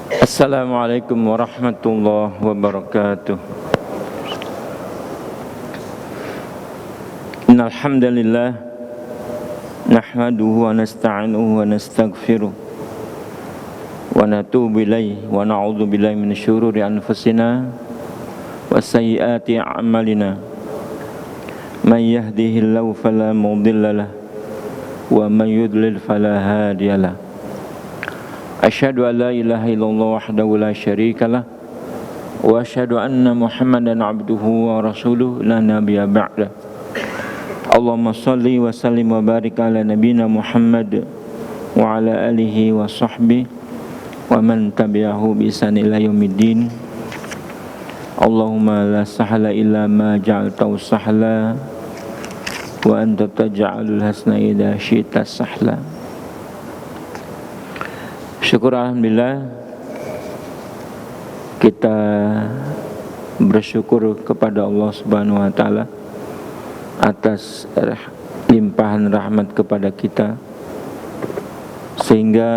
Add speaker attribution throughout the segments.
Speaker 1: Assalamualaikum warahmatullahi wabarakatuh. Innal hamdalillah nahmaduhu wa nasta'inuhu wa nastaghfiruh wa natubu ilaihi wa na'udzu billahi minasy syururi anfusina wa sayyiati a'malina. May yahdihillahu fala mudhillalah wa may yudlil fala hadiyalah. Asyhadu an la ilaha illallah wahdahu la syarikalah wa asyhadu anna Muhammadan abduhu wa rasuluh la nabiyya ba'da. Allahumma shalli wa sallim wa barik ala nabiyyina Muhammad wa ala alihi wa sahbihi wa man tabi'ahu bi ihsan ila yaumiddin. Allahumma la sahla illa ma ja'altahu sahla wa anta taj'alul hasna idza syi'ta sahla. Syukur alhamdulillah, kita bersyukur kepada Allah Subhanahu wa taala atas limpahan rahmat kepada kita, sehingga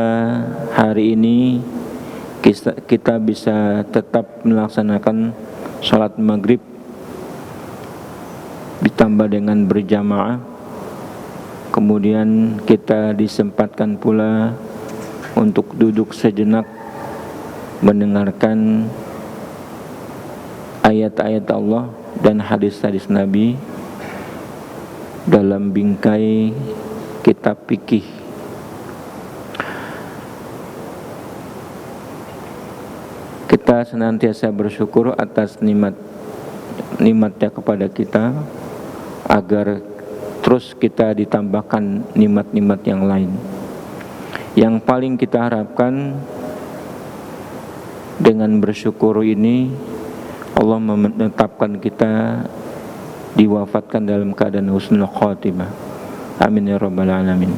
Speaker 1: hari ini kita bisa tetap melaksanakan salat maghrib ditambah dengan berjamaah. Kemudian kita disempatkan pula untuk duduk sejenak mendengarkan ayat-ayat Allah dan hadis-hadis Nabi dalam bingkai kitab fikih. Kita senantiasa bersyukur atas nikmatnya kepada kita, agar terus kita ditambahkan nikmat-nikmat yang lain. Yang paling kita harapkan dengan bersyukur ini, Allah menetapkan kita diwafatkan dalam keadaan husnul khatimah. Amin ya rabbal alamin.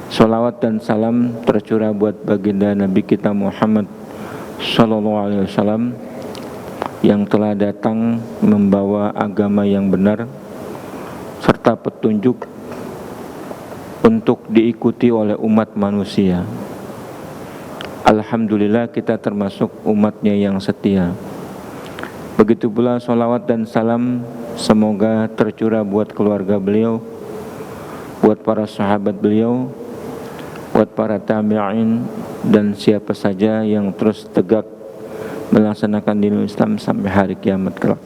Speaker 1: Salawat dan salam tercurah buat baginda Nabi kita Muhammad sallallahu alaihi wasallam yang telah datang membawa agama yang benar serta petunjuk untuk diikuti oleh umat manusia. Alhamdulillah, kita termasuk umatnya yang setia. Begitu pula salawat dan salam semoga tercurah buat keluarga beliau, buat para sahabat beliau, buat para tabi'in, dan siapa saja yang terus tegak melaksanakan dinul Islam sampai hari kiamat kelak.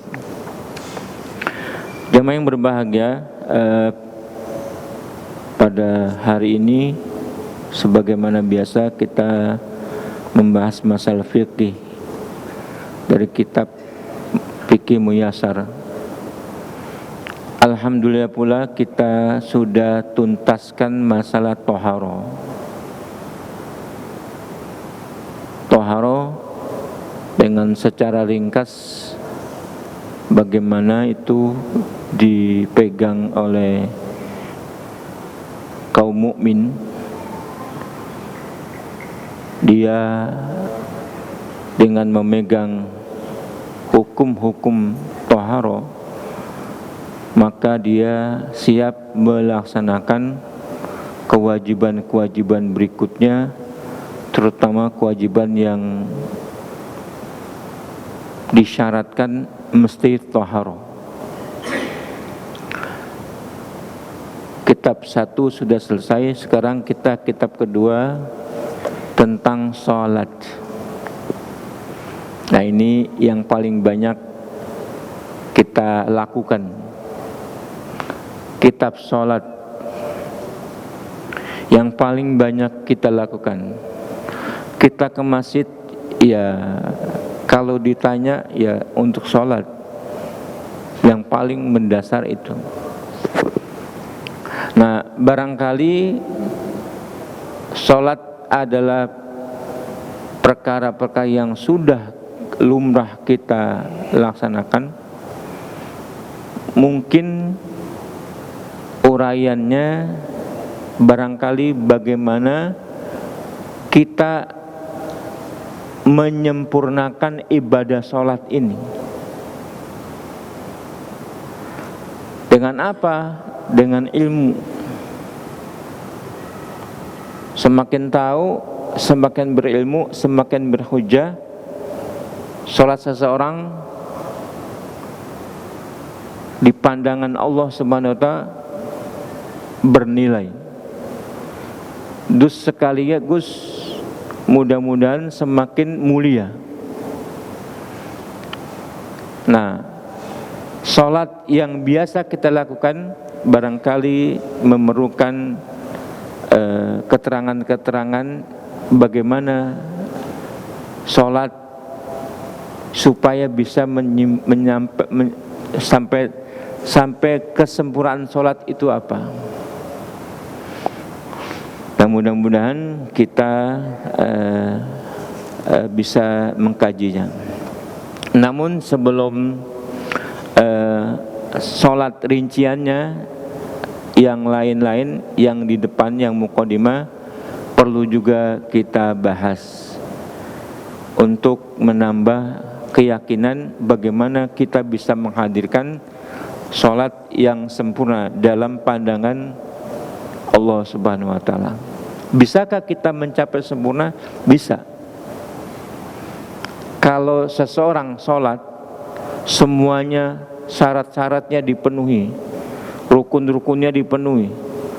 Speaker 1: Jamaah yang berbahagia, pada hari ini sebagaimana biasa kita membahas masalah fikih dari kitab Fikih Muyassar. Alhamdulillah pula kita sudah tuntaskan masalah toharo. Toharo dengan secara ringkas bagaimana itu dipegang oleh kaum mukmin. Dia dengan memegang hukum-hukum toharo, maka dia siap melaksanakan kewajiban-kewajiban berikutnya, terutama kewajiban yang disyaratkan mesti toharo. Kitab 1 sudah selesai, sekarang kita kitab kedua tentang sholat. Nah, ini yang paling banyak kita lakukan. Kitab sholat yang paling banyak kita lakukan. Kita ke masjid, ya kalau ditanya ya untuk sholat, yang paling mendasar itu. Nah, barangkali sholat adalah perkara-perkara yang sudah lumrah kita laksanakan. Mungkin uraiannya barangkali bagaimana kita menyempurnakan ibadah sholat ini. Dengan apa? Dengan ilmu. Semakin tahu semakin berilmu, semakin berhujjah, sholat seseorang di pandangan Allah Subhanahu wa ta'ala bernilai. Dus sekaligus mudah-mudahan semakin mulia. Nah, sholat yang biasa kita lakukan barangkali memerlukan keterangan-keterangan bagaimana sholat supaya bisa sampai kesempurnaan sholat itu apa. Dan mudah-mudahan kita bisa mengkajinya. Namun sebelum sholat rinciannya, yang lain-lain yang di depan, yang muqaddimah, perlu juga kita bahas untuk menambah keyakinan bagaimana kita bisa menghadirkan sholat yang sempurna dalam pandangan Allah Subhanahu wa ta'ala. Bisakah kita mencapai sempurna? Bisa. Kalau seseorang sholat semuanya syarat-syaratnya dipenuhi, rukun-rukunnya dipenuhi,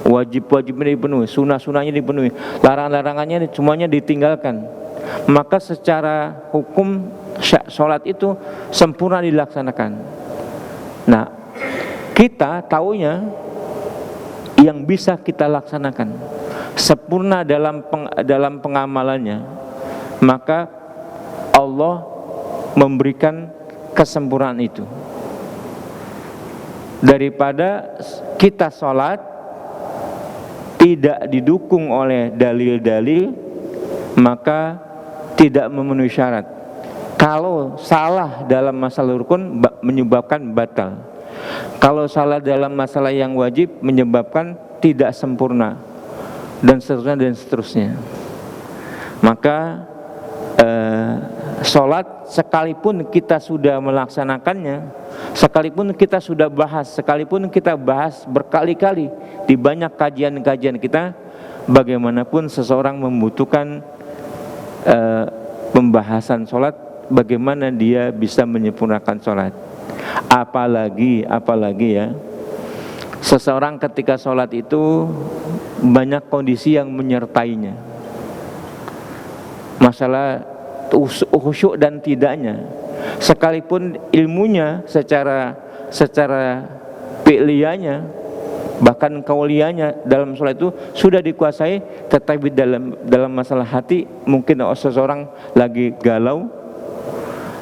Speaker 1: wajib-wajibnya dipenuhi, sunnah-sunnahnya dipenuhi, larangan-larangannya semuanya ditinggalkan, maka secara hukum sholat itu sempurna dilaksanakan. Nah, kita taunya yang bisa kita laksanakan sempurna dalam pengamalannya, maka Allah memberikan kesempurnaan itu. Daripada kita sholat tidak didukung oleh dalil-dalil, maka tidak memenuhi syarat. Kalau salah dalam masalah rukun menyebabkan batal. Kalau salah dalam masalah yang wajib menyebabkan tidak sempurna, dan seterusnya dan seterusnya. Maka sholat sekalipun kita sudah melaksanakannya, sekalipun kita sudah bahas, sekalipun kita bahas berkali-kali di banyak kajian-kajian kita, bagaimanapun seseorang membutuhkan pembahasan sholat, bagaimana dia bisa menyempurnakan sholat. Apalagi ya, seseorang ketika sholat itu banyak kondisi yang menyertainya, masalah khusyuk dan tidaknya. Sekalipun ilmunya secara fi'liyahnya, bahkan kauliyahnya dalam sholat itu sudah dikuasai, tetapi dalam masalah hati mungkin seseorang lagi galau,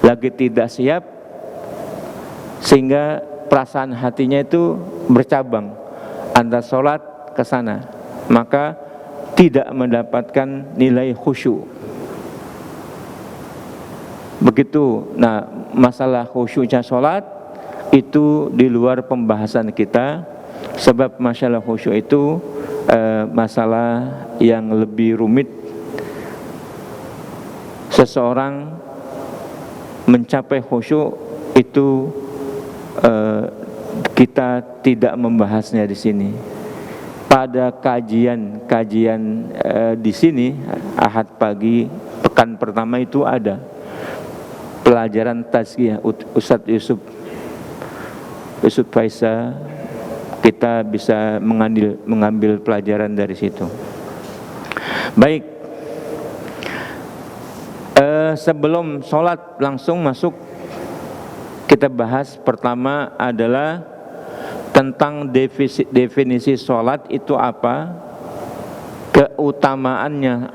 Speaker 1: lagi tidak siap, sehingga perasaan hatinya itu bercabang antara sholat ke sana, maka tidak mendapatkan nilai khusyuk. Begitu. Nah, masalah khusyuknya sholat itu di luar pembahasan kita, sebab masalah khusyuk itu masalah yang lebih rumit. Seseorang mencapai khusyuk itu kita tidak membahasnya di sini. Pada kajian di sini Ahad pagi pekan pertama itu ada pelajaran tazkiyah Ustadz Yusuf Faisal, kita bisa mengambil pelajaran dari situ. Baik, sebelum sholat langsung masuk, kita bahas pertama adalah tentang definisi sholat itu apa, keutamaannya,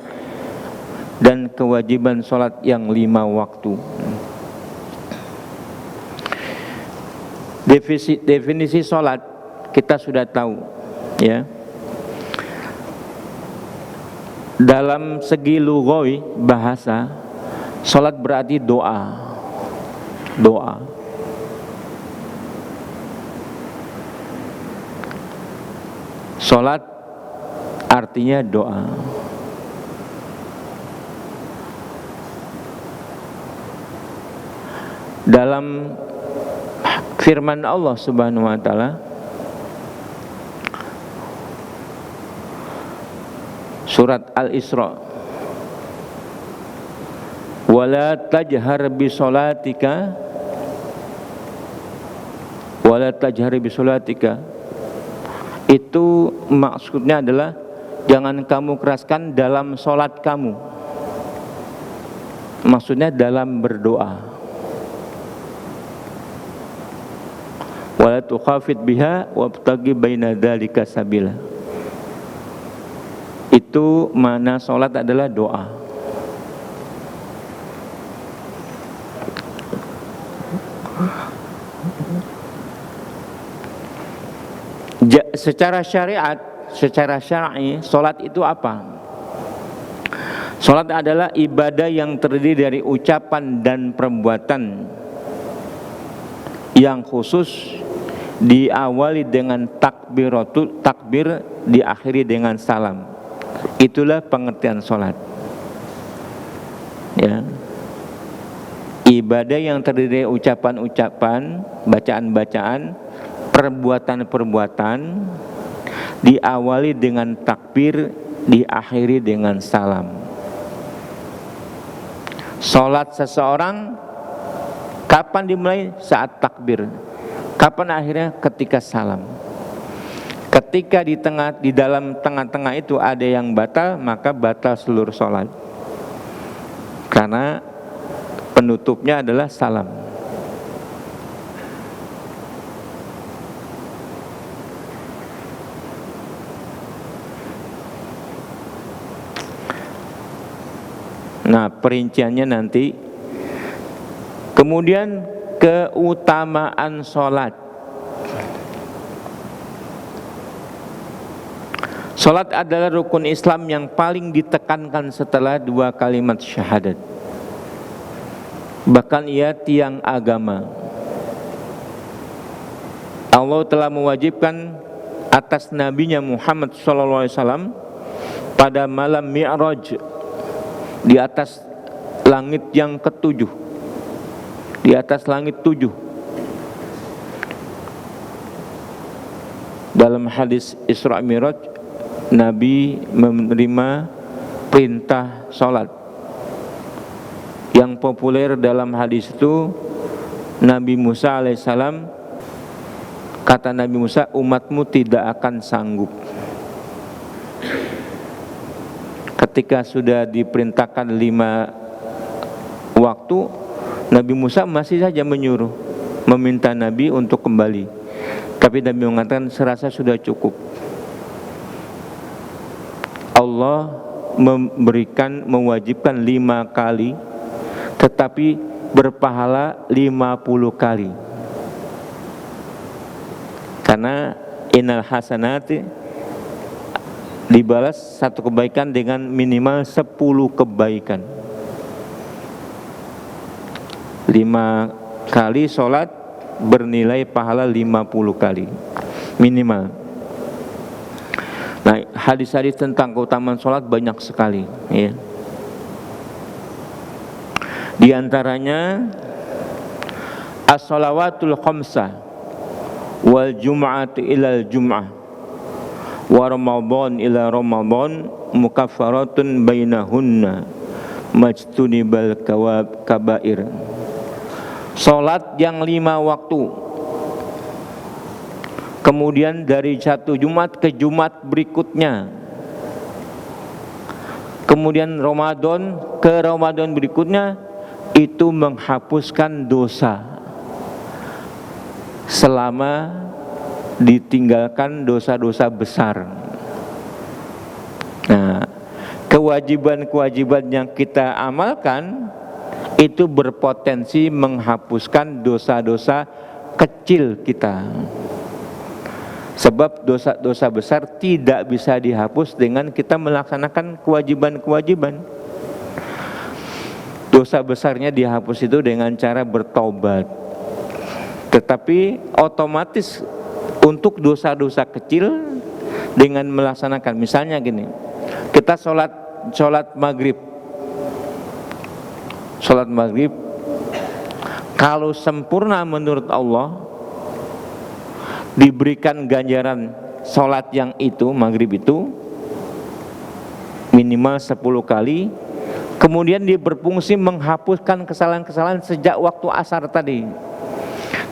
Speaker 1: dan kewajiban sholat yang 5 waktu. Definisi sholat kita sudah tahu, ya. Dalam segi lughawi bahasa, sholat berarti doa. Sholat artinya doa. Dalam firman Allah Subhanahu wa ta'ala, surat Al-Isra wala tajhar bi sholatika, wala tajhar bi sholatika, itu maksudnya adalah jangan kamu keraskan dalam sholat kamu, maksudnya dalam berdoa. Wala tukhafid biha wabtaghi baina dzalika sabila, itu mana sholat adalah doa. Secara syariat, secara syar'i, sholat itu apa? Sholat adalah ibadah yang terdiri dari ucapan dan perbuatan yang khusus, diawali dengan takbir, diakhiri dengan salam. Itulah pengertian sholat. Ya. Ibadah yang terdiri dari ucapan-ucapan, bacaan-bacaan, perbuatan-perbuatan, diawali dengan takbir, diakhiri dengan salam. Sholat seseorang kapan dimulai? Saat takbir. Kapan akhirnya? Ketika salam. Ketika di dalam tengah-tengah itu ada yang batal, maka batal seluruh sholat, karena penutupnya adalah salam. Nah, perinciannya nanti. Kemudian keutamaan sholat. Sholat adalah rukun Islam yang paling ditekankan setelah 2 kalimat syahadat. Bahkan ia tiang agama. Allah telah mewajibkan atas nabinya Muhammad SAW pada malam Mi'raj, di atas langit yang ke-7, di atas langit 7. Dalam hadis Isra Mi'raj, Nabi menerima perintah sholat. Yang populer dalam hadis itu, Nabi Musa alaihissalam, kata Nabi Musa, umatmu tidak akan sanggup. Ketika sudah diperintahkan 5 waktu, Nabi Musa masih saja menyuruh, meminta Nabi untuk kembali. Tapi Nabi mengatakan, serasa sudah cukup. Allah mewajibkan 5 kali, tetapi berpahala 50 kali. Karena innal hasanati, dibalas satu kebaikan dengan minimal 10 kebaikan. 5 kali sholat bernilai pahala 50 kali minimal. Nah, hadis-hadis tentang keutamaan sholat banyak sekali, ya. Di antaranya as-shalawatul khamsah wal jum'atu ilal jum'ah wa Ramadan ila Ramadan mukaffaratun bainahunna majtunibal kabair. Salat yang 5 waktu, kemudian dari satu Jumat ke Jumat berikutnya, kemudian Ramadan ke Ramadan berikutnya, itu menghapuskan dosa selama ditinggalkan dosa-dosa besar. Nah, kewajiban-kewajiban yang kita amalkan itu berpotensi menghapuskan dosa-dosa kecil kita. Sebab dosa-dosa besar tidak bisa dihapus dengan kita melaksanakan kewajiban-kewajiban. Dosa besarnya dihapus itu dengan cara bertobat. Tetapi otomatis untuk dosa-dosa kecil dengan melaksanakan, misalnya gini, kita sholat maghrib, kalau sempurna menurut Allah, diberikan ganjaran sholat yang itu, maghrib itu minimal 10 kali, Kemudian dia berfungsi menghapuskan kesalahan-kesalahan sejak waktu asar tadi.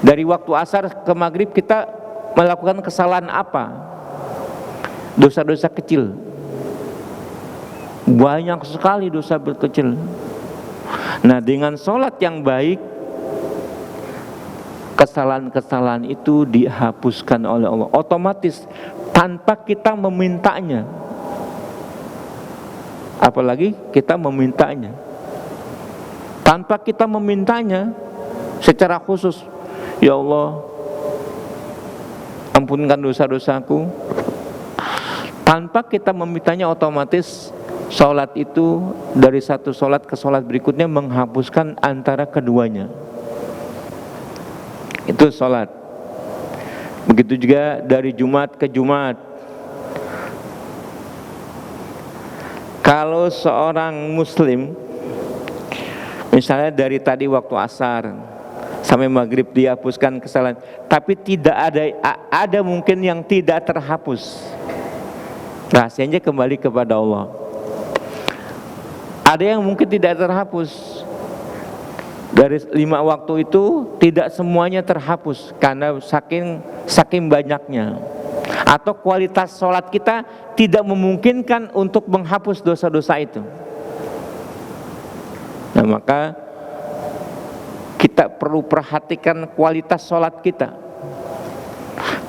Speaker 1: Dari waktu asar ke maghrib kita melakukan kesalahan apa? Dosa-dosa kecil. Banyak sekali dosa kecil. Nah, dengan sholat yang baik, kesalahan-kesalahan itu dihapuskan oleh Allah otomatis tanpa kita memintanya. Apalagi kita memintanya. Tanpa kita memintanya secara khusus, ya Allah, ampunkan dosa-dosaku. Tanpa kita memintanya, otomatis sholat itu dari satu sholat ke sholat berikutnya menghapuskan antara keduanya. Itu sholat. Begitu juga dari Jumat ke Jumat. Kalau seorang muslim misalnya dari tadi waktu asar sampai maghrib dihapuskan kesalahan, tapi tidak ada mungkin yang tidak terhapus. Rahasianya kembali kepada Allah. Ada yang mungkin tidak terhapus. Dari 5 waktu itu tidak semuanya terhapus karena saking banyaknya. Atau kualitas sholat kita tidak memungkinkan untuk menghapus dosa-dosa itu. Nah, maka kita perlu perhatikan kualitas sholat kita,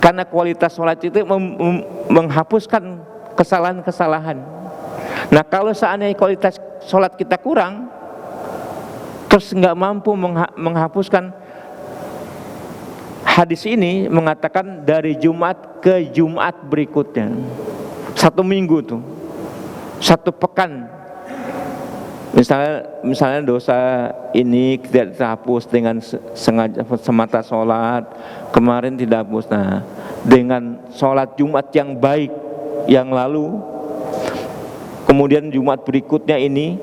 Speaker 1: karena kualitas sholat itu menghapuskan kesalahan-kesalahan. Nah, kalau seandainya kualitas sholat kita kurang, terus nggak mampu menghapuskan, hadis ini mengatakan dari Jumat ke Jumat berikutnya, 1 minggu tuh, 1 pekan. Misalnya dosa ini tidak terhapus dengan sengaja semata sholat, kemarin tidak hapus. Nah, dengan sholat Jumat yang baik yang lalu, kemudian Jumat berikutnya ini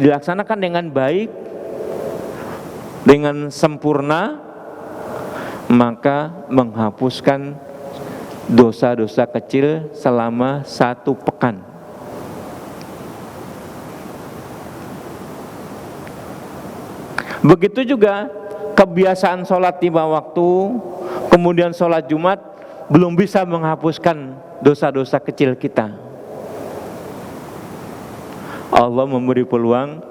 Speaker 1: dilaksanakan dengan baik, dengan sempurna, maka menghapuskan dosa-dosa kecil selama 1 pekan. Begitu juga kebiasaan sholat 5 waktu, kemudian sholat Jumat belum bisa menghapuskan dosa-dosa kecil kita. Allah memberi peluang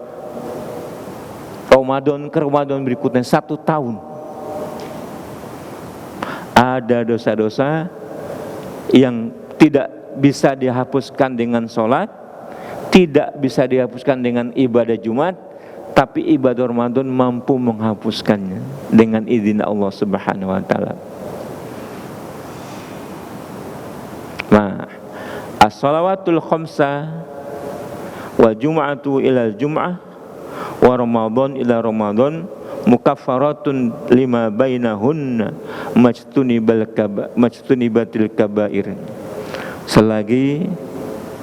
Speaker 1: Ramadan ke Ramadan berikutnya 1 tahun. Ada dosa-dosa yang tidak bisa dihapuskan dengan sholat, tidak bisa dihapuskan dengan ibadah Jumat, tapi ibadah Ramadan mampu menghapuskannya dengan izin Allah Subhanahu wa taala. Nah, as-shalawatul khamsah wa jum'atu ila jum'ah wa Ramadan ila Ramadan mukaffaratun lima bainahunna majtunibatil kabair. Selagi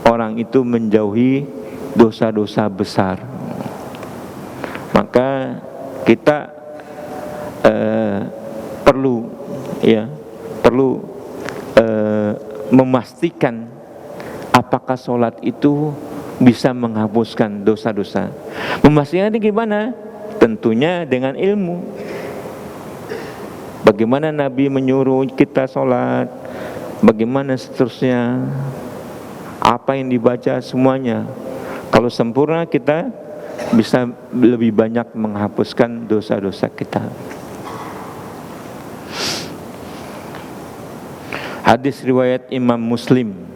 Speaker 1: orang itu menjauhi dosa-dosa besar, maka kita perlu memastikan apakah sholat itu bisa menghapuskan dosa-dosa. Memastikan ini gimana? Tentunya dengan ilmu. Bagaimana Nabi menyuruh kita sholat, bagaimana seterusnya, apa yang dibaca, semuanya. Kalau sempurna, kita bisa lebih banyak menghapuskan dosa-dosa kita. Hadis riwayat Imam Muslim.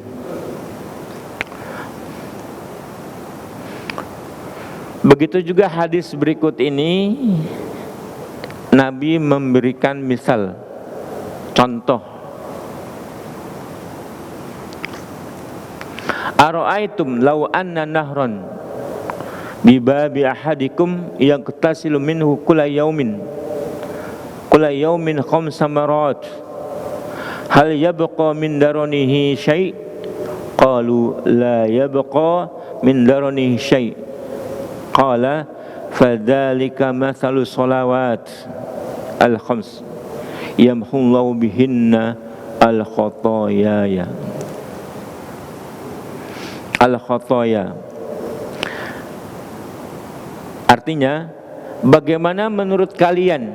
Speaker 1: Begitu juga hadis berikut ini, Nabi memberikan misal, contoh. Ara'aitum law anna nahran bi babi ahadikum yaghtasilu minhu kulla yawmin khamsa marat hal yabqa min daranihi syai'? Qalu la yabqa min daranihi syai'. Qala fadzalika mathalu sholawat al-khams yamhullahu bihinna al-khotoya. Artinya, bagaimana menurut kalian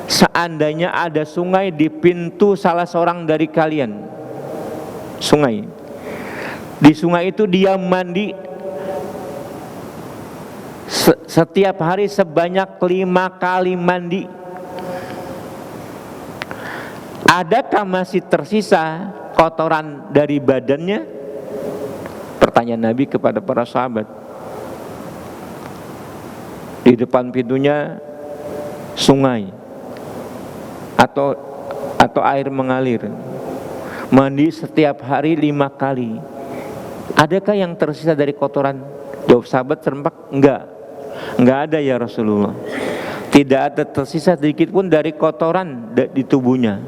Speaker 1: seandainya ada sungai di pintu salah seorang dari kalian? Sungai. Di sungai itu dia mandi setiap hari sebanyak 5 kali mandi. Adakah masih tersisa kotoran dari badannya? Pertanyaan Nabi kepada para sahabat. Di depan pintunya sungai atau air mengalir. Mandi setiap hari 5 kali. Adakah yang tersisa dari kotoran? Jawab sahabat serempak, enggak ada ya Rasulullah. Tidak ada tersisa sedikit pun dari kotoran di tubuhnya.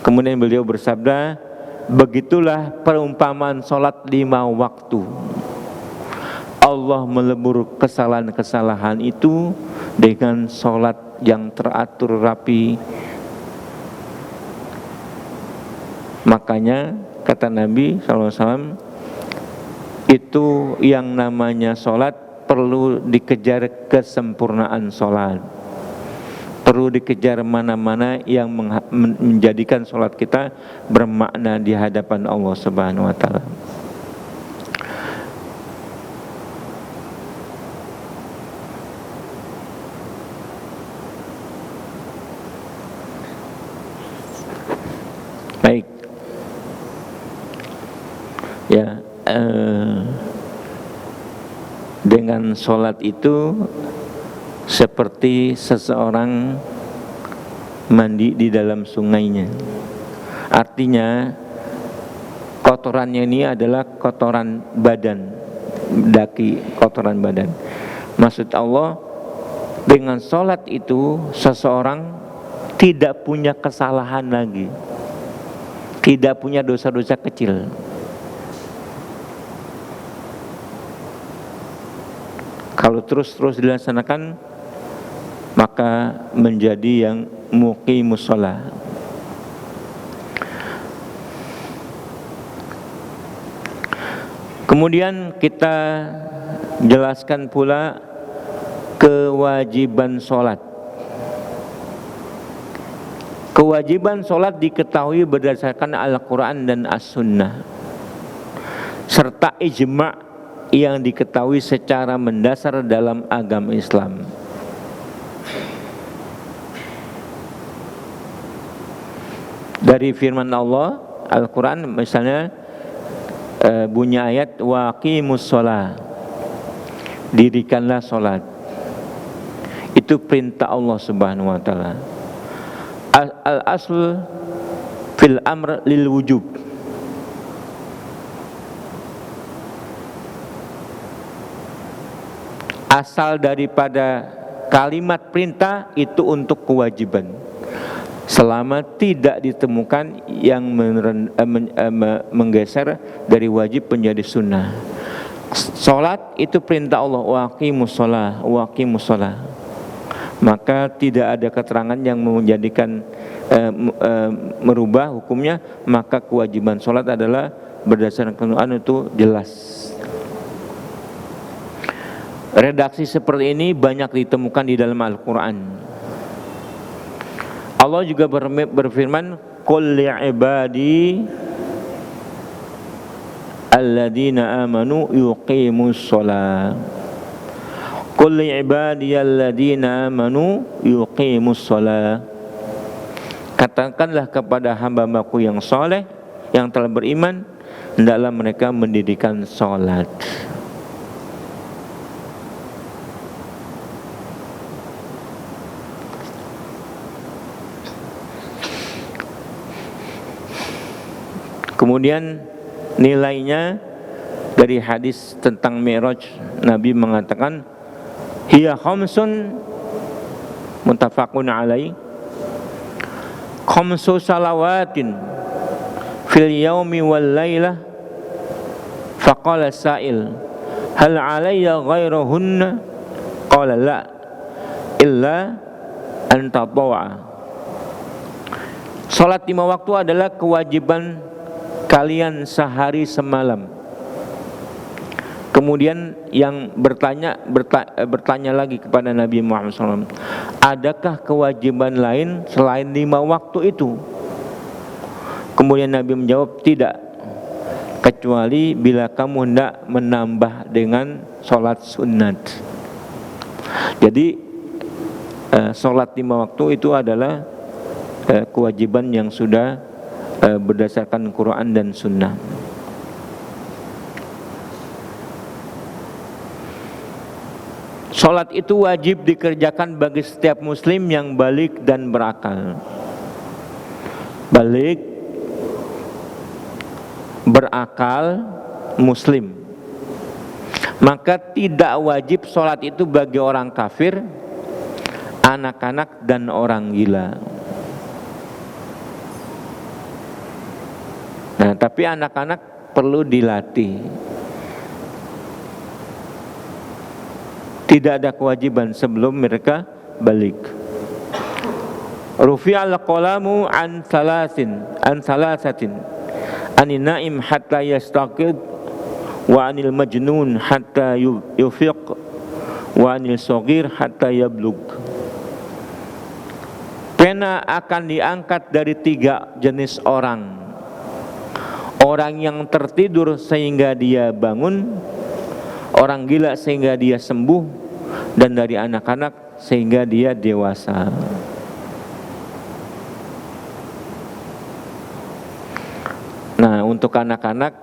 Speaker 1: Kemudian beliau bersabda, begitulah perumpamaan sholat 5 waktu. Allah melebur kesalahan-kesalahan itu dengan sholat yang teratur rapi. Makanya kata Nabi SAW, itu yang namanya sholat perlu dikejar kesempurnaan sholat. Perlu dikejar mana-mana yang menjadikan sholat kita bermakna di hadapan Allah Subhanahu wa Ta'ala. Baik, ya, dengan sholat itu seperti seseorang mandi di dalam sungainya. Artinya kotorannya ini adalah kotoran badan, daki, kotoran badan. Maksud Allah, dengan sholat itu seseorang tidak punya kesalahan lagi, tidak punya dosa-dosa kecil. Kalau terus dilaksanakan, maka menjadi yang muqimus shalah. Kemudian kita jelaskan pula kewajiban sholat. Kewajiban sholat diketahui berdasarkan Al-Quran dan As-Sunnah, serta ijma' yang diketahui secara mendasar dalam agama Islam. Dari firman Allah Al-Quran misalnya, bunyi ayat waqimus sholah, dirikanlah sholat. Itu perintah Allah Subhanahu wa Ta'ala. Al-asl fil amr lil wujub. Asal daripada kalimat perintah itu untuk kewajiban, selama tidak ditemukan yang menggeser dari wajib menjadi sunnah. Salat itu perintah Allah, waqimus shalah, waqimus shalah. Maka tidak ada keterangan yang menjadikan merubah hukumnya, maka kewajiban salat adalah berdasarkan Al-Quran itu jelas. Redaksi seperti ini banyak ditemukan di dalam Al-Quran. Allah juga berfirman, qul li'ibadi alladzina amanu yuqimus shalah. Qul li'ibadi alladzina amanu yuqimus shalah. Katakanlah kepada hamba-hambaku yang saleh, yang telah beriman, hendaklah mereka mendirikan salat. Kemudian nilainya dari hadis tentang Mi'raj, Nabi mengatakan hiya khamsun muttafaqun alaih, khamsu salawatin fil yaumi wal lailah. Faqala sa'il hal alayya ghairuhunna? Qala la illa an tatawwa. Salat 5 waktu adalah kewajiban kalian sehari semalam. Kemudian yang bertanya lagi kepada Nabi Muhammad SAW, adakah kewajiban lain selain 5 waktu itu? Kemudian Nabi menjawab, tidak, kecuali bila kamu hendak menambah dengan sholat sunat. Jadi sholat 5 waktu itu adalah kewajiban yang sudah berdasarkan Quran dan Sunnah. Sholat itu wajib dikerjakan bagi setiap muslim yang balik dan berakal. Balik, berakal, muslim. Maka tidak wajib sholat itu bagi orang kafir, anak-anak, dan orang gila. Nah, tapi anak-anak perlu dilatih. Tidak ada kewajiban sebelum mereka balik. Rufi'al qalamu an salasatin anin naim hatta yastaqid wa anil majnun hatta yufiq wa anil saghir hatta yablug. Pena akan diangkat dari 3 jenis orang. Orang yang tertidur sehingga dia bangun, orang gila sehingga dia sembuh, dan dari anak-anak sehingga dia dewasa. Nah, untuk anak-anak,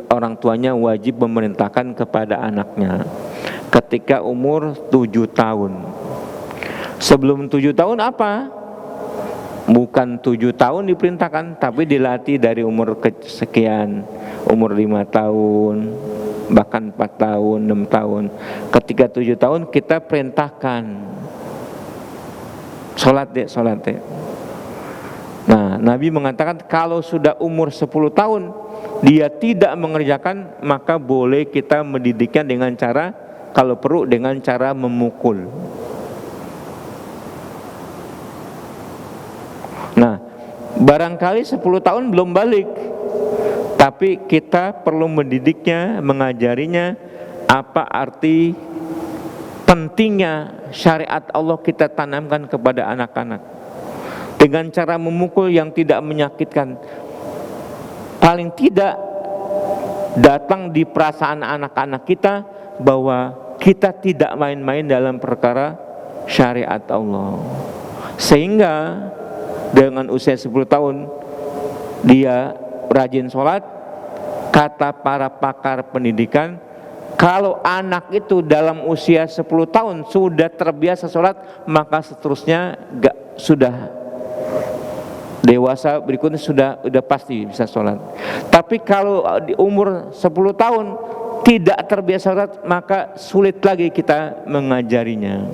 Speaker 1: orang tuanya wajib memerintahkan kepada anaknya ketika umur 7 tahun. Sebelum 7 tahun apa? Bukan 7 tahun diperintahkan, tapi dilatih dari umur sekian, umur 5 tahun, bahkan 4 tahun, 6 tahun. Ketika 7 tahun kita perintahkan, sholat dek. Nah, Nabi mengatakan kalau sudah umur 10 tahun dia tidak mengerjakan, maka boleh kita mendidiknya dengan cara, kalau perlu dengan cara memukul. Nah, barangkali 10 tahun belum balik, tapi kita perlu mendidiknya, mengajarinya apa arti pentingnya syariat Allah kita tanamkan kepada anak-anak dengan cara memukul yang tidak menyakitkan. Paling tidak datang di perasaan anak-anak kita bahwa kita tidak main-main dalam perkara syariat Allah, sehingga dengan usia 10 tahun dia rajin sholat. Kata para pakar pendidikan, kalau anak itu dalam usia 10 tahun sudah terbiasa sholat, maka seterusnya sudah dewasa berikutnya sudah pasti bisa sholat. Tapi kalau di umur 10 tahun tidak terbiasa sholat, maka sulit lagi kita mengajarinya.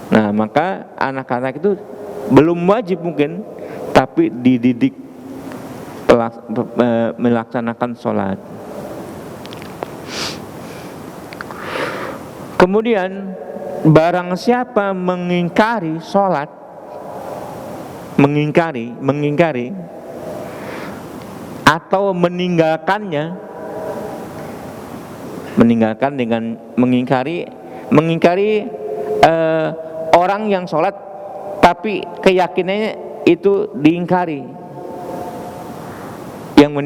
Speaker 1: Nah, maka anak-anak itu belum wajib mungkin, tapi dididik melaksanakan sholat. Kemudian barang siapa mengingkari sholat, mengingkari atau meninggalkan dengan mengingkari orang yang sholat tapi keyakinannya itu diingkari. Yang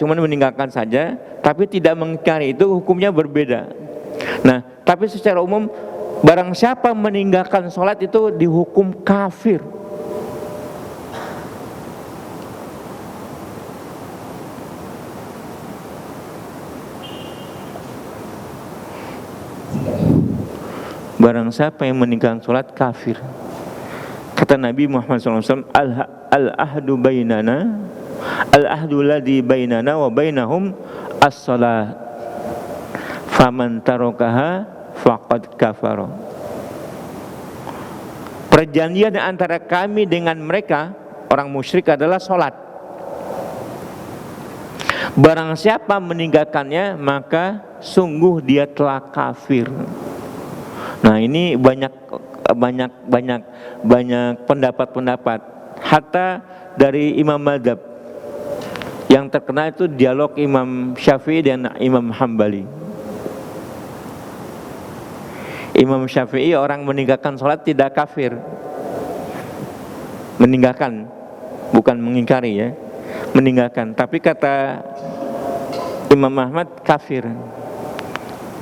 Speaker 1: cuma meninggalkan saja tapi tidak mengingkari, itu hukumnya berbeda. Nah, tapi secara umum barang siapa meninggalkan sholat itu dihukum kafir. Barang siapa yang meninggalkan sholat kafir. Kata Nabi Muhammad SAW, al-ahdu bainana, al-ahdu ladhi bainana wa bainahum as-salat, faman tarokaha faqad kafara. Perjanjian antara kami dengan mereka orang musyrik adalah sholat. Barang siapa meninggalkannya maka sungguh dia telah kafir. Nah, ini banyak pendapat-pendapat, hatta dari imam madzhab Yang terkenal itu dialog Imam Syafi'i dan Imam Hambali. Imam Syafi'i, orang meninggalkan sholat tidak kafir. Meninggalkan, bukan mengingkari ya, meninggalkan. Tapi kata Imam Ahmad kafir.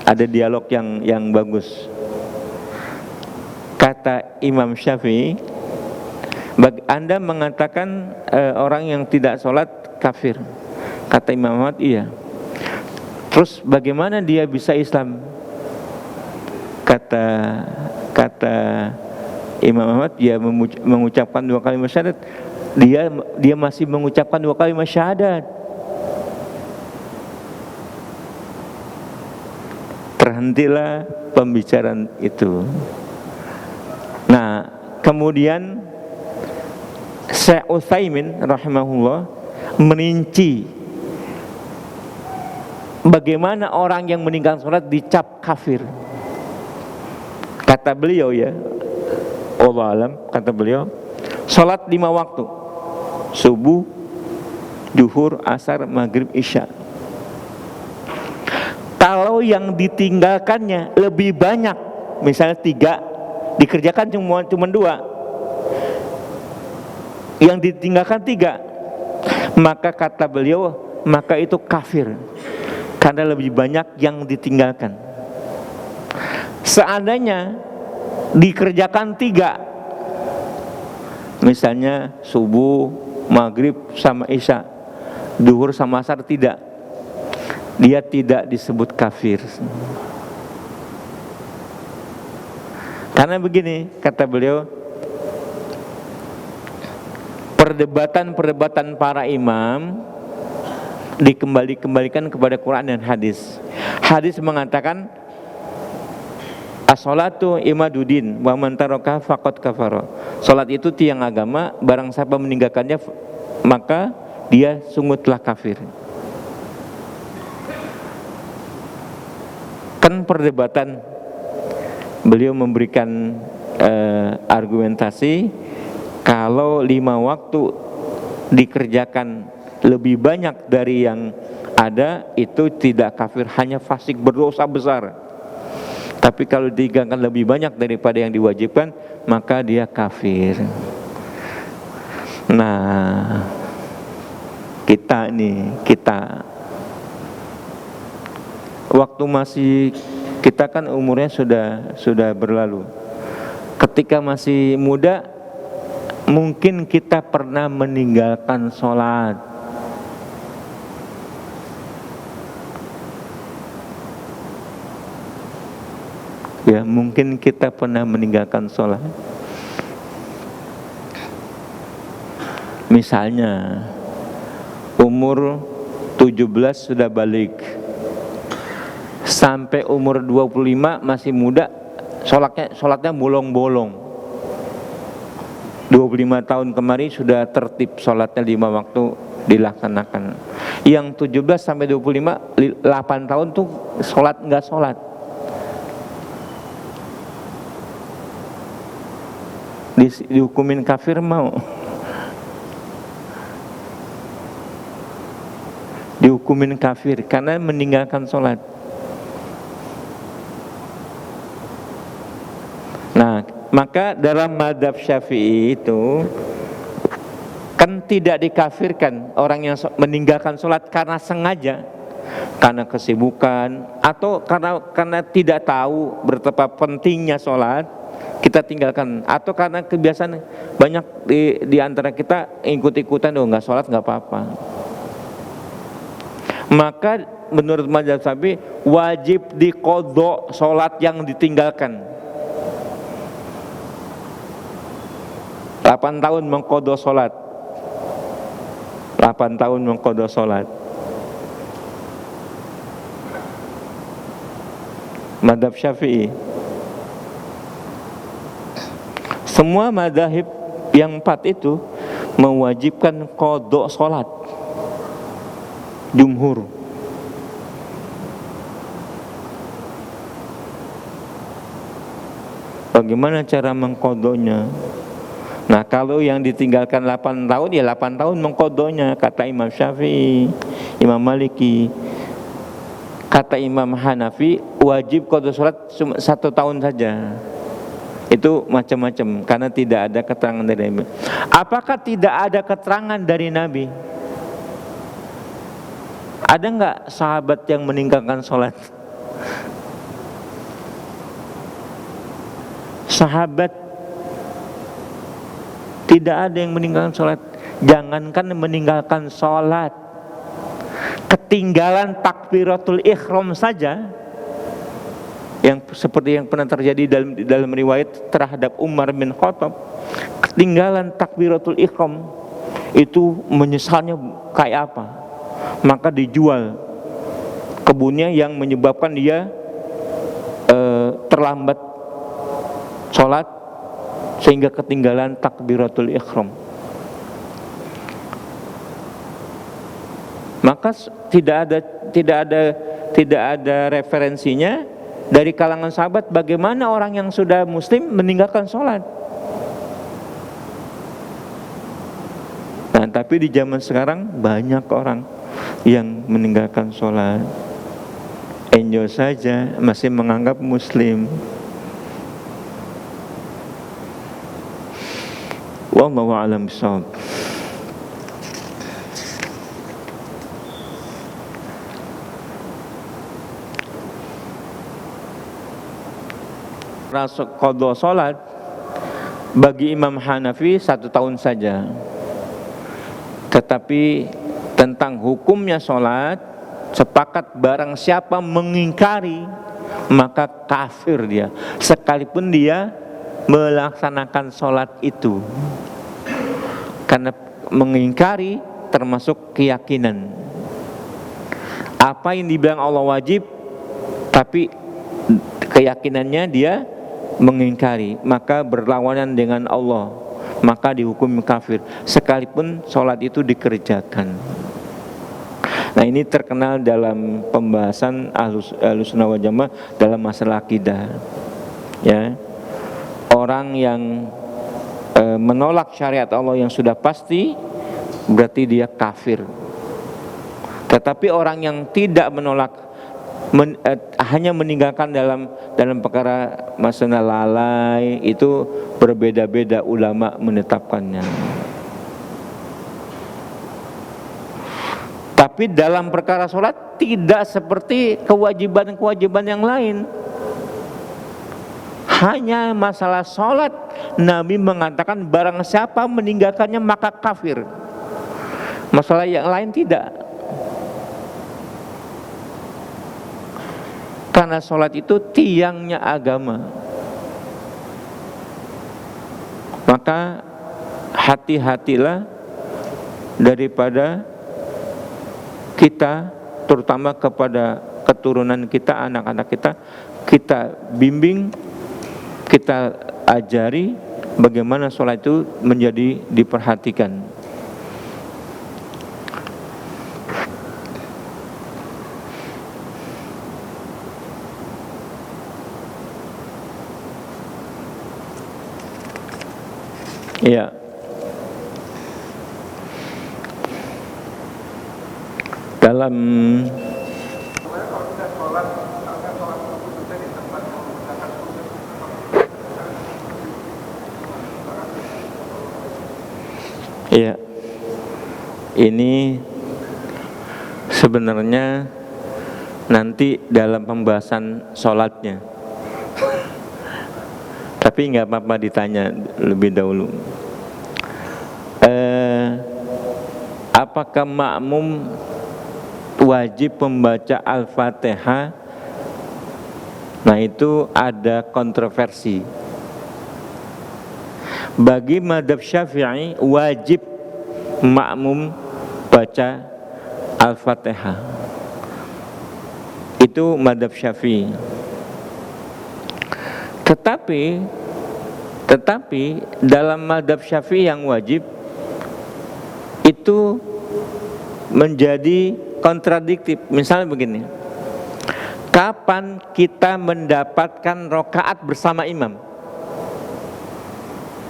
Speaker 1: Ada dialog yang bagus. Kata Imam Syafi'i, Anda mengatakan orang yang tidak sholat kafir. Kata Imam Ahmad, iya. Terus bagaimana dia bisa Islam? Kata Imam Ahmad, dia mengucapkan 2 kalimat syahadat. Dia masih mengucapkan 2 kalimat syahadat. Terhentilah pembicaraan itu. Nah, kemudian Syekh Utsaimin rahimahullah merinci bagaimana orang yang meninggalkan sholat dicap kafir. Kata beliau ya, Allah alam, kata beliau, sholat 5 waktu, subuh, zuhur, asar, maghrib, isya. Kalau yang ditinggalkannya lebih banyak, misalnya 3, dikerjakan cuma 2, yang ditinggalkan 3, maka kata beliau, maka itu kafir, karena lebih banyak yang ditinggalkan. Seandainya dikerjakan 3, misalnya subuh, maghrib sama isya, zuhur sama asar tidak, dia tidak disebut kafir. Karena begini, kata beliau, perdebatan para imam dikembalikan kepada Quran dan hadis. Hadis mengatakan as-sholatu imaduddin wa man taraka faqad kafara. Salat itu tiang agama, barang siapa meninggalkannya maka dia sungguh telah kafir. Kan perdebatan, beliau memberikan argumentasi kalau 5 waktu dikerjakan lebih banyak dari yang ada, itu tidak kafir, hanya fasik, berdosa besar. Tapi kalau ditinggalkan lebih banyak daripada yang diwajibkan, maka dia kafir. Nah, kita waktu masih, kita kan umurnya sudah berlalu. Ketika masih muda, mungkin kita pernah meninggalkan sholat. Ya, mungkin kita pernah meninggalkan sholat. Misalnya umur 17 sudah balik, sampai umur 25 masih muda, sholatnya bolong-bolong. 25 tahun kemarin sudah tertib sholatnya 5 waktu dilaksanakan. Yang 17 sampai 25, 8 tahun tuh nggak sholat. Dihukumin kafir mau? Dihukumin kafir karena meninggalkan sholat. Nah, maka dalam mazhab Syafi'i itu kan tidak dikafirkan orang yang meninggalkan sholat karena sengaja, karena kesibukan, atau karena tidak tahu betapa pentingnya sholat, kita tinggalkan, atau karena kebiasaan. Banyak di antara kita ikut-ikutan, nggak sholat nggak apa-apa. Maka menurut mazhab Syafi'i wajib diqodho sholat yang ditinggalkan. 8 tahun mengqodho sholat, 8 tahun mengqodho sholat. Mazhab Syafi'i. Semua mazhab yang 4 itu mewajibkan qodho sholat. Jumhur. Bagaimana cara mengqodhonya? Nah kalau yang ditinggalkan 8 tahun, ya 8 tahun mengkodonya, kata Imam Syafi'i, Imam Maliki. Kata Imam Hanafi, wajib qada sholat cuma 1 tahun saja. Itu macam-macam, karena tidak ada keterangan dari Nabi. Apakah tidak ada keterangan dari Nabi? Ada nggak sahabat yang meninggalkan sholat? Sahabat tidak ada yang meninggalkan sholat. Jangankan meninggalkan sholat, ketinggalan takbiratul ihram saja, yang seperti yang pernah terjadi dalam riwayat terhadap Umar bin Khattab, ketinggalan takbiratul ihram itu menyesalnya kayak apa? Maka dijual kebunnya yang menyebabkan dia terlambat sholat sehingga ketinggalan takbiratul ihram. Maka tidak ada referensinya dari kalangan sahabat bagaimana orang yang sudah muslim meninggalkan sholat. Nah, tapi di zaman sekarang banyak orang yang meninggalkan sholat, enjoy saja, masih menganggap muslim. Wallahu a'lam bishawab. Qadha sholat bagi Imam Hanafi 1 tahun saja. Tetapi tentang hukumnya sholat, sepakat barang siapa mengingkari maka kafir dia, sekalipun dia melaksanakan sholat itu. Karena mengingkari termasuk keyakinan. Apa yang dibilang Allah wajib, tapi keyakinannya dia mengingkari, maka berlawanan dengan Allah, maka dihukum kafir sekalipun sholat itu dikerjakan. Nah ini terkenal dalam pembahasan Ahlus Sunnah wal Jamaah dalam masalah akidah, ya. Orang yang menolak syariat Allah yang sudah pasti berarti dia kafir. Tetapi orang yang tidak menolak, hanya meninggalkan dalam perkara masalah lalai, itu berbeda-beda ulama menetapkannya. Tapi dalam perkara sholat tidak seperti kewajiban-kewajiban yang lain. Hanya masalah sholat Nabi mengatakan barang siapa meninggalkannya maka kafir. Masalah yang lain tidak. Karena sholat itu tiangnya agama. Maka hati-hatilah daripada kita, terutama kepada keturunan kita, anak-anak kita bimbing, kita ajari bagaimana sholat itu menjadi diperhatikan. Ya. Dalam ya, ini sebenarnya nanti dalam pembahasan sholatnya. Tapi nggak apa-apa ditanya lebih dahulu. Apakah makmum wajib membaca Al-Fatihah? Nah itu ada kontroversi. Bagi mazhab Syafi'i wajib makmum baca Al-Fatihah. Itu mazhab Syafi'i. Tetapi dalam mazhab Syafi'i yang wajib itu menjadi kontradiktif. Misalnya begini, kapan kita mendapatkan rakaat bersama imam?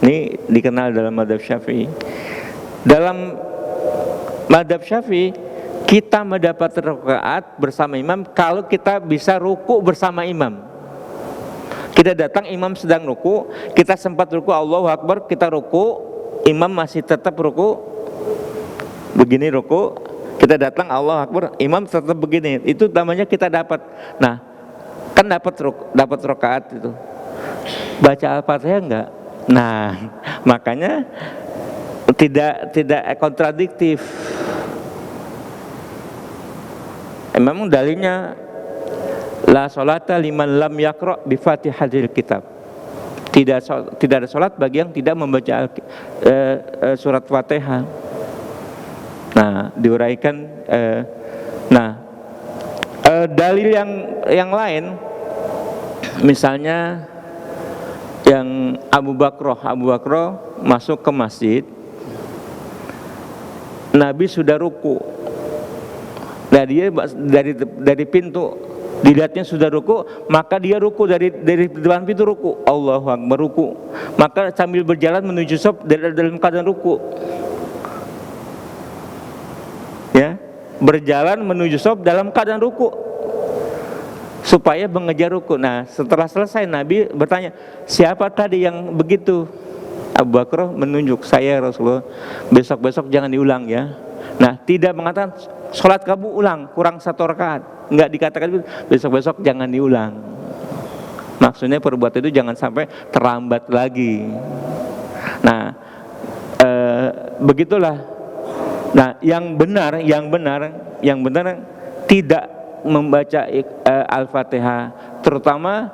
Speaker 1: Ini dikenal dalam mazhab Syafi'i. Dalam mazhab Syafi'i kita mendapat rakaat bersama imam kalau kita bisa ruku bersama imam. Kita datang, imam sedang ruku, kita sempat ruku, Allahu Akbar, kita ruku, imam masih tetap ruku, begini ruku, kita datang, Allahu Akbar, imam tetap begini. Itu namanya kita dapat. Nah, kan dapat rakaat itu. Baca Al-Fatihah enggak? Nah, makanya tidak kontradiktif. Memang dalilnya la sholata liman lam yaqra bi Fatihatil kitab. Tidak ada salat bagi yang tidak membaca surat Fatihah. Nah, diuraikan dalil yang lain, misalnya yang Abu Bakr masuk ke masjid, Nabi sudah ruku. Nah, dia dari pintu dilihatnya sudah ruku, maka dia ruku dari depan pintu ruku, Allahu Akbar, ruku. Maka sambil berjalan menuju shaf dalam keadaan ruku. Ya, berjalan menuju shaf dalam keadaan ruku supaya mengejar ruku. Nah, setelah selesai Nabi bertanya, siapa tadi yang begitu? Abu Bakar menunjuk, saya Rasulullah, besok jangan diulang ya. Nah, tidak mengatakan sholat kamu ulang kurang 1 rakaat, enggak dikatakan besok jangan diulang. Maksudnya perbuatan itu jangan sampai terlambat lagi. Nah, begitulah. Nah, yang benar tidak membaca Al-Fatihah, terutama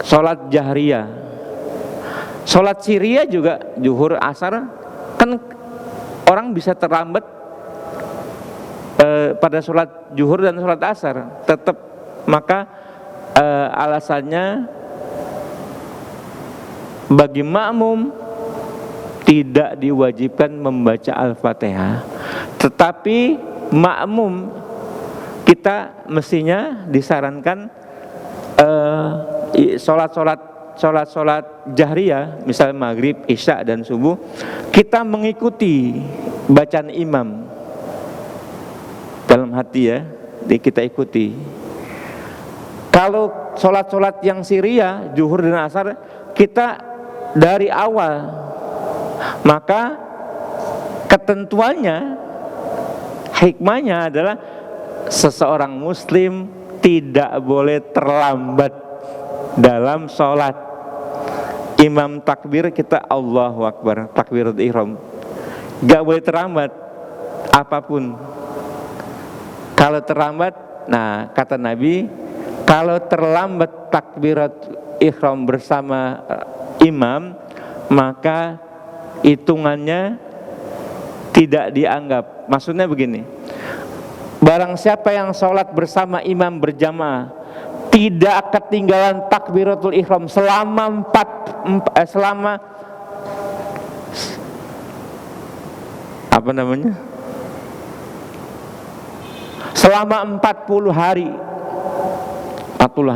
Speaker 1: sholat jahriyah. Sholat siriyah juga, zuhur, asar, kan orang bisa terlambat pada sholat zuhur dan sholat asar, tetap. Maka alasannya bagi makmum tidak diwajibkan membaca Al-Fatihah, tetapi makmum kita mestinya disarankan sholat jahriyah, misalnya maghrib, isya dan subuh, kita mengikuti bacaan imam dalam hati ya, kita ikuti. Kalau sholat yang siriyah, zuhur dan asar, kita dari awal, maka ketentuannya, hikmahnya adalah seseorang muslim tidak boleh terlambat dalam sholat. Imam takbir, kita Allahu Akbar, takbiratul ihram, gak boleh terlambat apapun. Kalau terlambat, nah kata Nabi, kalau terlambat takbiratul ihram bersama imam, maka hitungannya tidak dianggap. Maksudnya begini, barang siapa yang sholat bersama imam berjamaah tidak ketinggalan takbiratul ihram selama selama 40 hari. 40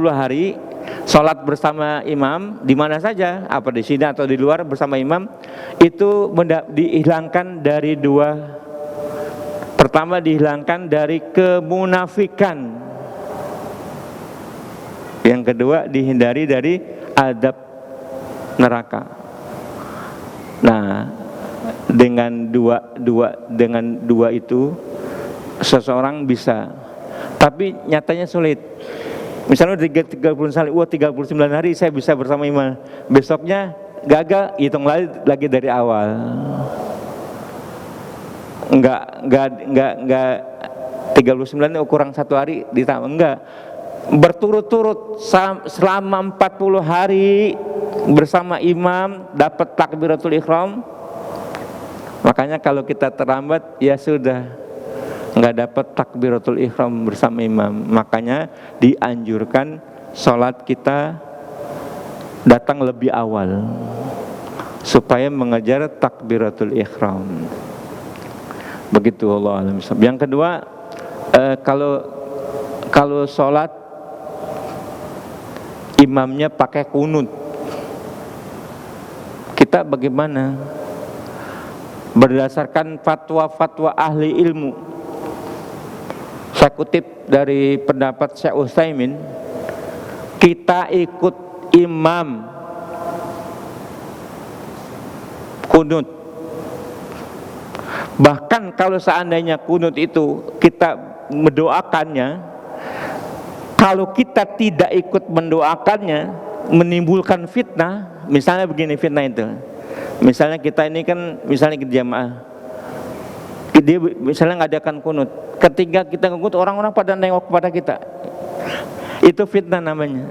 Speaker 1: hari sholat bersama imam di mana saja, apa di sini atau di luar bersama imam, itu dihilangkan dari dua. Pertama, dihilangkan dari kemunafikan. Yang kedua, dihindari dari adab neraka. Nah, dengan dua itu seseorang bisa, tapi nyatanya sulit. Misalnya 39 hari saya bisa bersama imam, besoknya gagal, hitung lagi dari awal. Enggak 39 kurang 1 hari ditambah, enggak, berturut-turut selama 40 hari bersama imam dapat takbiratul ihram. Makanya kalau kita terlambat, ya sudah, enggak dapat takbiratul ihram bersama imam. Makanya dianjurkan sholat kita datang lebih awal supaya mengejar takbiratul ihram. Begitu, Allah alam. Yang kedua, kalau sholat imamnya pakai kunut, kita bagaimana? Berdasarkan fatwa-fatwa ahli ilmu, saya kutip dari pendapat Syekh Utsaimin, kita ikut imam kunut. Bahkan kalau seandainya kunut itu kita mendoakannya, kalau kita tidak ikut mendoakannya menimbulkan fitnah. Misalnya begini fitnah itu, misalnya kita ini kan misalnya jamaah, dia misalnya ngadakan kunut, ketika kita kunut orang-orang pada nengok kepada kita, itu fitnah namanya.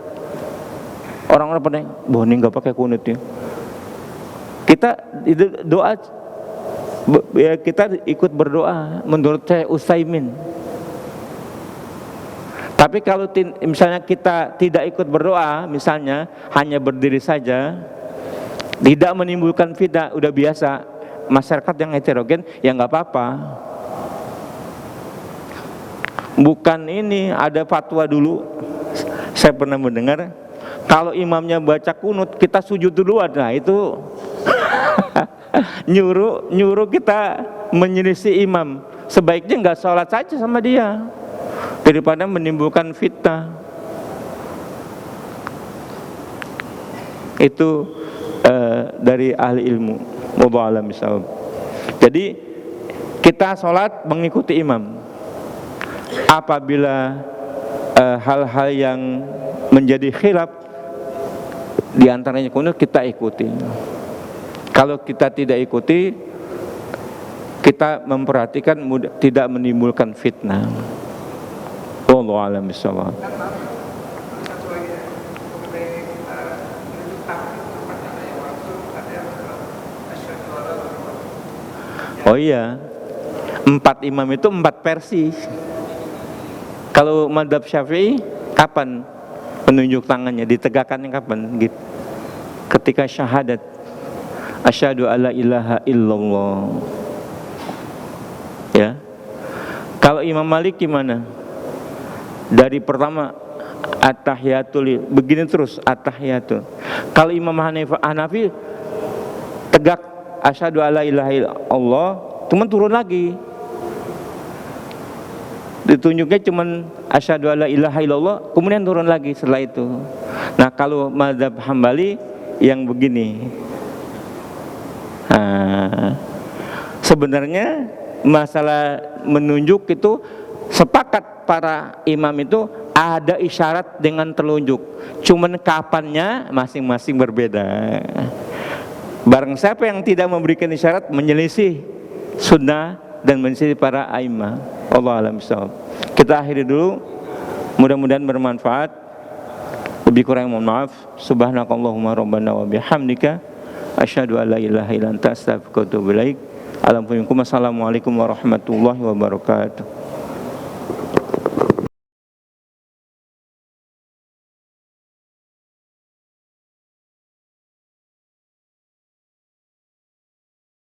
Speaker 1: Orang-orang pada ini nggak pakai kunut ya. Kita itu doa, ya kita ikut berdoa menurut saya Utsaimin. Tapi kalau misalnya kita tidak ikut berdoa, misalnya hanya berdiri saja, tidak menimbulkan fitnah, udah biasa, masyarakat yang heterogen, ya nggak apa-apa. Bukan ini, ada fatwa dulu, saya pernah mendengar, kalau imamnya baca kunut, kita sujud duluan. Nah itu nyuruh kita menyelisih imam. Sebaiknya nggak sholat saja sama dia daripada menimbulkan fitnah. Itu dari ahli ilmu. Wallahu a'lam bishawab. Jadi kita sholat mengikuti imam. Apabila hal-hal yang menjadi khilaf di antaranya kunut, kita ikuti. Kalau kita tidak ikuti, kita memperhatikan tidak menimbulkan fitnah. Wallahu a'lam bishawab. Oh iya, 4 imam itu 4 versi. Kalau mazhab Syafi'i, kapan penunjuk tangannya ditegakkannya kapan? Gitu. Ketika syahadat, asyhadu alla ilaha illallah. Ya. Kalau Imam Malik gimana? Dari pertama at-tahiyatul, begini terus at-tahiyatul. Kalau Imam Hanafi tegak asyhadu alla ilaha illallah, cuman turun lagi. Ditunjuknya cuman asyhadu alla ilaha illallah, kemudian turun lagi setelah itu. Nah, kalau mazhab Hambali yang begini. Sebenarnya masalah menunjuk itu sepakat para imam itu ada isyarat dengan telunjuk, cuman kapannya masing-masing berbeda. Barang siapa yang tidak memberikan isyarat menyelisih sunnah dan menyelisih para a'immah. Wallahu a'lam bishawab. Kita akhiri dulu, mudah-mudahan bermanfaat. Lebih kurang mohon maaf. Subhanakallahumma rabbana wa bihamdika asyhadu an la ilaha illa anta astaghfiruka wa atubu ilaik. Assalamualaikum warahmatullahi wabarakatuh.